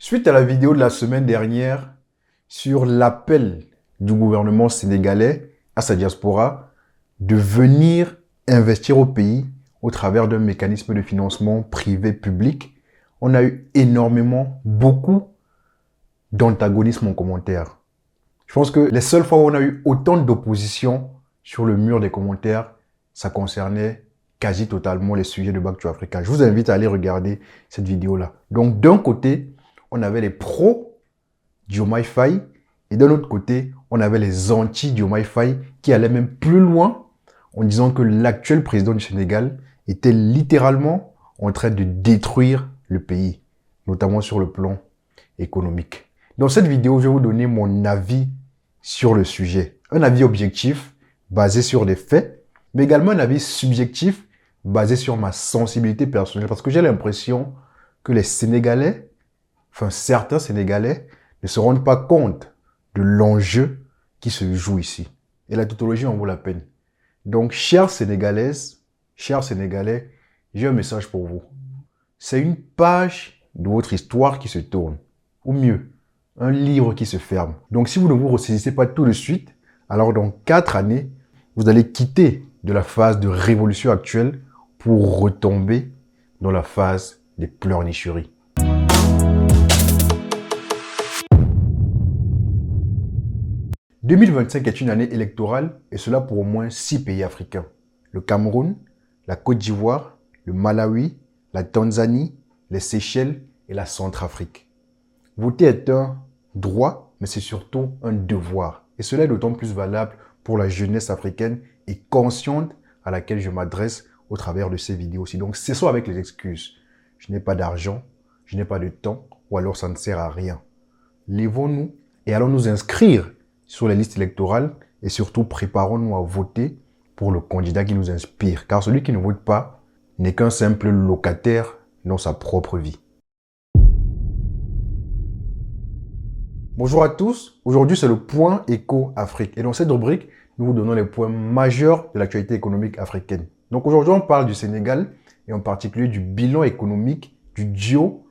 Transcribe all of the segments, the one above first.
Suite à la vidéo de la semaine dernière sur l'appel du gouvernement sénégalais à sa diaspora de venir investir au pays au travers d'un mécanisme de financement privé-public, on a eu beaucoup d'antagonisme en commentaire. Je pense que les seules fois où on a eu autant d'opposition sur le mur des commentaires, ça concernait quasi totalement les sujets de Back to Africa. Je vous invite à aller regarder cette vidéo-là. Donc, d'un côté, on avait les pros Diomaye Faye et d'un autre côté, on avait les anti-Diomaye Faye qui allaient même plus loin en disant que l'actuel président du Sénégal était littéralement en train de détruire le pays, notamment sur le plan économique. Dans cette vidéo, je vais vous donner mon avis sur le sujet. Un avis objectif, basé sur des faits, mais également un avis subjectif, basé sur ma sensibilité personnelle. Parce que j'ai l'impression que les Sénégalais, enfin certains Sénégalais, ne se rendent pas compte de l'enjeu qui se joue ici. Et la tautologie en vaut la peine. Donc, chères Sénégalaises, chers Sénégalais, j'ai un message pour vous. C'est une page de votre histoire qui se tourne. Ou mieux, un livre qui se ferme. Donc, si vous ne vous ressaisissez pas tout de suite, alors dans 4 années, vous allez quitter de la phase de révolution actuelle pour retomber dans la phase des pleurnicheries. « 2025 est une année électorale et cela pour au moins 6 pays africains. Le Cameroun, la Côte d'Ivoire, le Malawi, la Tanzanie, les Seychelles et la Centrafrique. Voter est un droit, mais c'est surtout un devoir. Et cela est d'autant plus valable pour la jeunesse africaine et consciente à laquelle je m'adresse au travers de ces vidéos-ci. Donc, cessons avec les excuses. Je n'ai pas d'argent, je n'ai pas de temps, ou alors ça ne sert à rien. Lèvons-nous et allons nous inscrire sur les listes électorales et surtout préparons-nous à voter pour le candidat qui nous inspire. Car celui qui ne vote pas n'est qu'un simple locataire dans sa propre vie. Bonjour à tous, aujourd'hui c'est le point Éco Afrique. Et dans cette rubrique, nous vous donnons les points majeurs de l'actualité économique africaine. Donc aujourd'hui on parle du Sénégal et en particulier du bilan économique du duo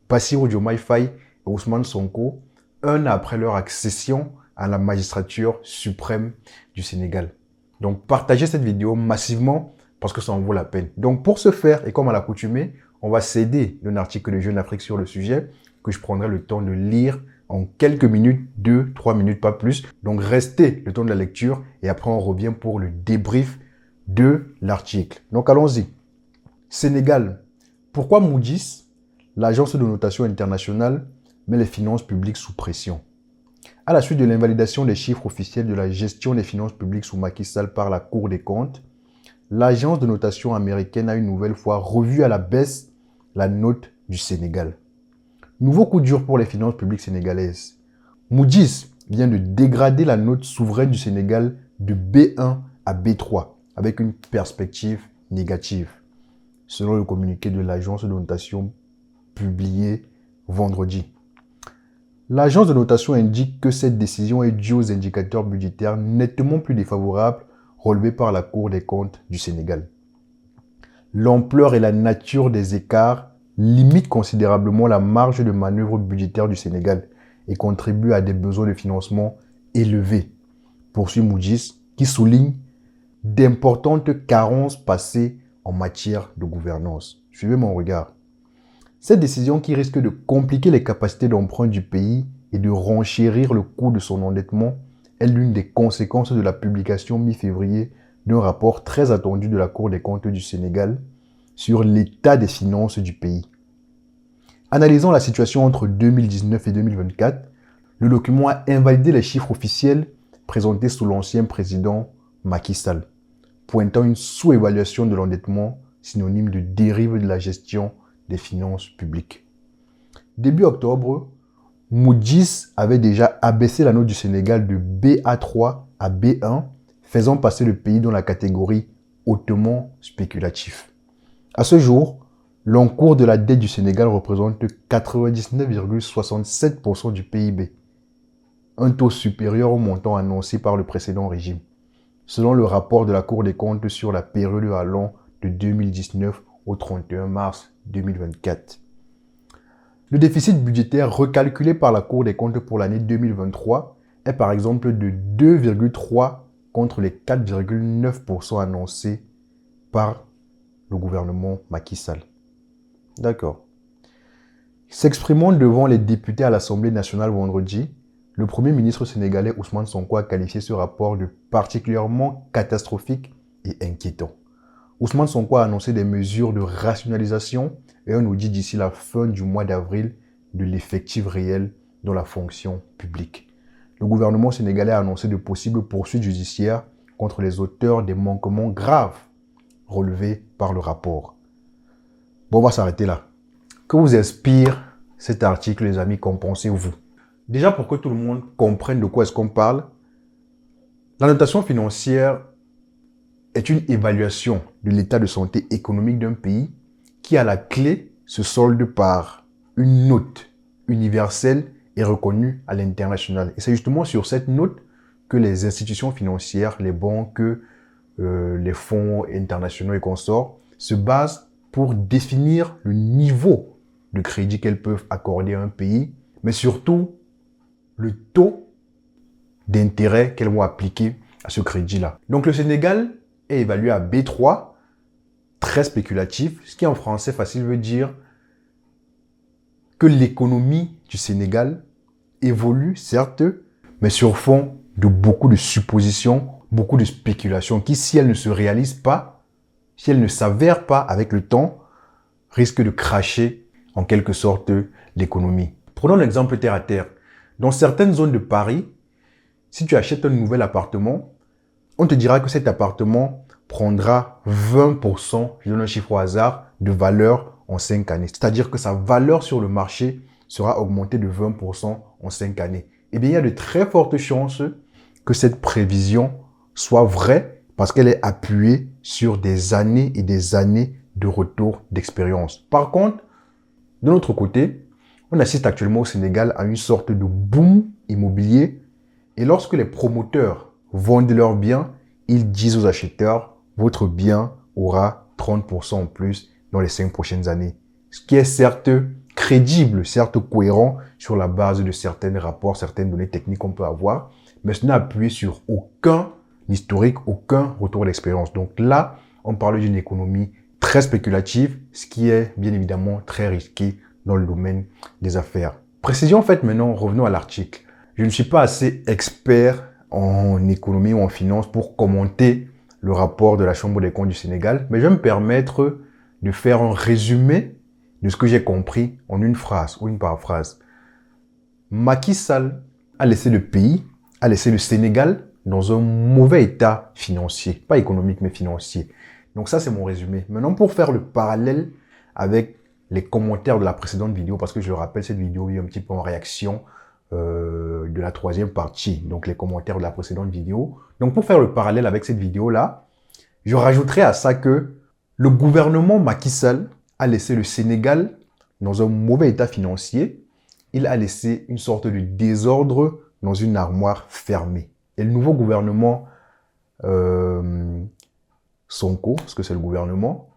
Bassirou Diomaye Faye et Ousmane Sonko, un an après leur accession à la magistrature suprême du Sénégal. Donc partagez cette vidéo massivement parce que ça en vaut la peine. Donc pour ce faire, et comme à l'accoutumée, on va céder un article de Jeune Afrique sur le sujet que je prendrai le temps de lire en quelques minutes, 2-3 minutes, pas plus. Donc restez le temps de la lecture et après on revient pour le débrief de l'article. Donc allons-y. Sénégal. Pourquoi Moody's, l'agence de notation internationale, met les finances publiques sous pression? À la suite de l'invalidation des chiffres officiels de la gestion des finances publiques sous Macky Sall par la Cour des comptes, l'agence de notation américaine a une nouvelle fois revu à la baisse la note du Sénégal. Nouveau coup dur pour les finances publiques sénégalaises. Moody's vient de dégrader la note souveraine du Sénégal de B1 à B3 avec une perspective négative, selon le communiqué de l'agence de notation publié vendredi. L'agence de notation indique que cette décision est due aux indicateurs budgétaires nettement plus défavorables relevés par la Cour des comptes du Sénégal. L'ampleur et la nature des écarts limitent considérablement la marge de manœuvre budgétaire du Sénégal et contribuent à des besoins de financement élevés, poursuit Moody's, qui souligne d'importantes carences passées en matière de gouvernance. Suivez mon regard. Cette décision qui risque de compliquer les capacités d'emprunt du pays et de renchérir le coût de son endettement est l'une des conséquences de la publication mi-février d'un rapport très attendu de la Cour des comptes du Sénégal sur l'état des finances du pays. Analysant la situation entre 2019 et 2024, le document a invalidé les chiffres officiels présentés sous l'ancien président Macky Sall, pointant une sous-évaluation de l'endettement synonyme de dérive de la gestion des finances publiques. Début octobre, Moody's avait déjà abaissé la note du Sénégal de BA3 à B1, faisant passer le pays dans la catégorie hautement spéculatif. À ce jour, l'encours de la dette du Sénégal représente 99,67% du PIB, un taux supérieur au montant annoncé par le précédent régime, selon le rapport de la Cour des comptes sur la période allant de 2019 au 31 mars 2024. Le déficit budgétaire recalculé par la Cour des comptes pour l'année 2023 est par exemple de 2,3 contre les 4,9% annoncés par le gouvernement Macky Sall. D'accord. S'exprimant devant les députés à l'Assemblée nationale vendredi, le Premier ministre sénégalais Ousmane Sonko a qualifié ce rapport de particulièrement catastrophique et inquiétant. Ousmane Sonko a annoncé des mesures de rationalisation et un audit d'ici la fin du mois d'avril de l'effectif réel dans la fonction publique. Le gouvernement sénégalais a annoncé de possibles poursuites judiciaires contre les auteurs des manquements graves relevés par le rapport. Bon, on va s'arrêter là. Que vous inspire cet article, les amis, qu'en pensez-vous? Déjà, pour que tout le monde comprenne de quoi est-ce qu'on parle, la notation financière est une évaluation de l'état de santé économique d'un pays qui, à la clé, se solde par une note universelle et reconnue à l'international. Et c'est justement sur cette note que les institutions financières, les banques, les fonds internationaux et consorts se basent pour définir le niveau de crédit qu'elles peuvent accorder à un pays, mais surtout le taux d'intérêt qu'elles vont appliquer à ce crédit-là. Donc le Sénégal est évalué à B3, très spéculatif, ce qui en français facile veut dire que l'économie du Sénégal évolue, certes, mais sur fond de beaucoup de suppositions, beaucoup de spéculations qui, si elles ne se réalisent pas, si elles ne s'avèrent pas avec le temps, risquent de cracher en quelque sorte l'économie. Prenons l'exemple terre à terre. Dans certaines zones de Paris, si tu achètes un nouvel appartement, on te dira que cet appartement prendra 20%, je donne un chiffre au hasard, de valeur en 5 années. C'est-à-dire que sa valeur sur le marché sera augmentée de 20% en 5 années. Eh bien, il y a de très fortes chances que cette prévision soit vraie parce qu'elle est appuyée sur des années et des années de retour d'expérience. Par contre, de l'autre côté, on assiste actuellement au Sénégal à une sorte de boom immobilier. Et lorsque les promoteurs vendent leurs biens, ils disent aux acheteurs, votre bien aura 30% en plus dans les 5 prochaines années. Ce qui est certes crédible, certes cohérent sur la base de certains rapports, certaines données techniques qu'on peut avoir, mais ce n'est appuyé sur aucun historique, aucun retour d'expérience. Donc là, on parle d'une économie très spéculative, ce qui est bien évidemment très risqué dans le domaine des affaires. Précision en fait maintenant, revenons à l'article. Je ne suis pas assez expert en économie ou en finance pour commenter le rapport de la Chambre des comptes du Sénégal, mais je vais me permettre de faire un résumé de ce que j'ai compris en une phrase ou une paraphrase. Macky Sall a laissé le pays, a laissé le Sénégal dans un mauvais état financier, pas économique mais financier. Donc ça c'est mon résumé. Maintenant pour faire le parallèle avec les commentaires de la précédente vidéo, parce que je rappelle cette vidéo est un petit peu en réaction de la troisième partie, donc les commentaires de la précédente vidéo. Donc pour faire le parallèle avec cette vidéo-là, je rajouterai à ça que le gouvernement Macky Sall a laissé le Sénégal dans un mauvais état financier. Il a laissé une sorte de désordre dans une armoire fermée. Et le nouveau gouvernement Sonko, parce que c'est le gouvernement,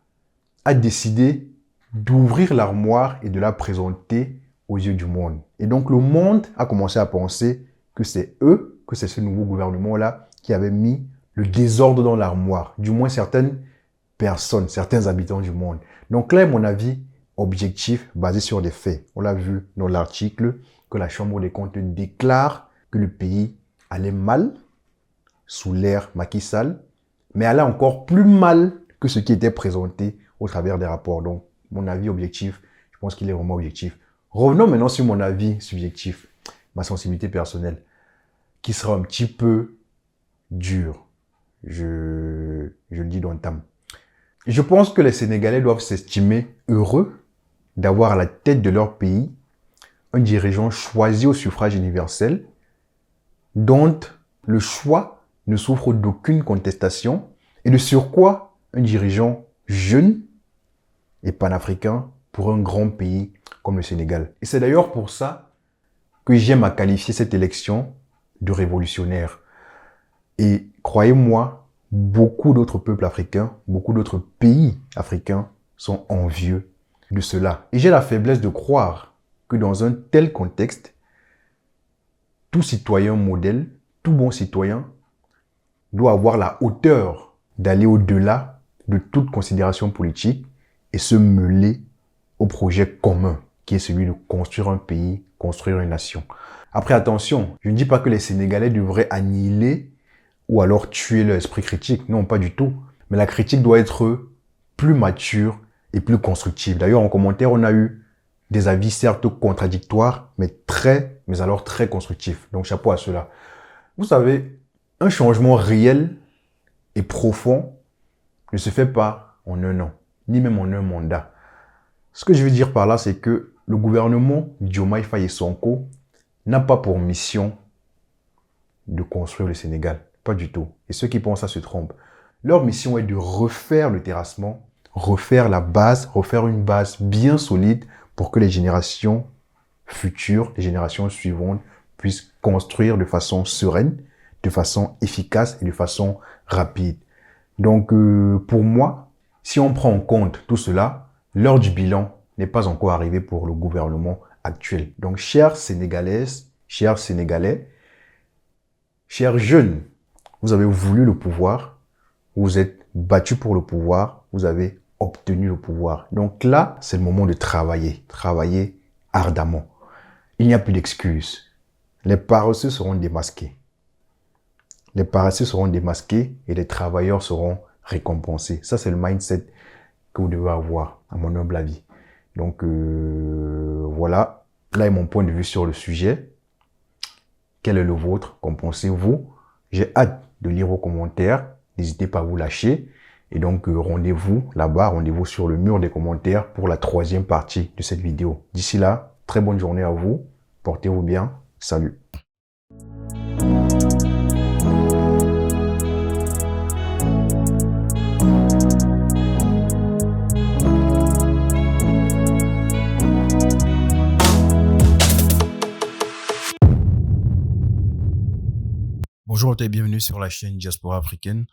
a décidé d'ouvrir l'armoire et de la présenter aux yeux du monde. Et donc le monde a commencé à penser que c'est eux, que c'est ce nouveau gouvernement-là qui avait mis le désordre dans l'armoire. Du moins certaines personnes, certains habitants du monde. Donc là, mon avis objectif, basé sur des faits. On l'a vu dans l'article que la Chambre des comptes déclare que le pays allait mal sous l'ère Macky Sall, mais allait encore plus mal que ce qui était présenté au travers des rapports. Donc, mon avis objectif, je pense qu'il est vraiment objectif. Revenons maintenant sur mon avis subjectif, ma sensibilité personnelle, qui sera un petit peu dur. Je le dis d'entame. Je pense que les Sénégalais doivent s'estimer heureux d'avoir à la tête de leur pays un dirigeant choisi au suffrage universel, dont le choix ne souffre d'aucune contestation, et de surcroît un dirigeant jeune et panafricain pour un grand pays comme le Sénégal. Et c'est d'ailleurs pour ça que j'aime à qualifier cette élection de révolutionnaire. Et croyez-moi, beaucoup d'autres peuples africains, beaucoup d'autres pays africains sont envieux de cela. Et j'ai la faiblesse de croire que dans un tel contexte, tout citoyen modèle, tout bon citoyen doit avoir la hauteur d'aller au-delà de toute considération politique et se mêler au projet commun qui est celui de construire un pays, construire une nation. Après, attention, je ne dis pas que les Sénégalais devraient annihiler ou alors tuer leur esprit critique. Non, pas du tout. Mais la critique doit être plus mature et plus constructive. D'ailleurs, en commentaire, on a eu des avis certes contradictoires, mais alors très constructifs. Donc, chapeau à cela. Vous savez, un changement réel et profond ne se fait pas en un an, ni même en un mandat. Ce que je veux dire par là, c'est que le gouvernement Diomaye Faye Sonko n'a pas pour mission de construire le Sénégal. Pas du tout. Et ceux qui pensent ça se trompent. Leur mission est de refaire le terrassement, refaire la base, refaire une base bien solide pour que les générations futures, les générations suivantes puissent construire de façon sereine, de façon efficace et de façon rapide. Donc, pour moi, si on prend en compte tout cela, l'heure du bilan n'est pas encore arrivée pour le gouvernement actuel. Donc, chères Sénégalaises, chers Sénégalais, chers jeunes, vous avez voulu le pouvoir, vous êtes battus pour le pouvoir, vous avez obtenu le pouvoir. Donc là, c'est le moment de travailler ardemment. Il n'y a plus d'excuses. Les paresseux seront démasqués. Les paresseux seront démasqués et les travailleurs seront récompensés. Ça, c'est le mindset que vous devez avoir, à mon humble avis. Donc, voilà. Là est mon point de vue sur le sujet. Quel est le vôtre? Qu'en pensez-vous? J'ai hâte de lire vos commentaires. N'hésitez pas à vous lâcher. Et donc, rendez-vous là-bas, rendez-vous sur le mur des commentaires pour la 3e partie de cette vidéo. D'ici là, très bonne journée à vous. Portez-vous bien. Salut. Bonjour et bienvenue sur la chaîne Diaspora Africaine.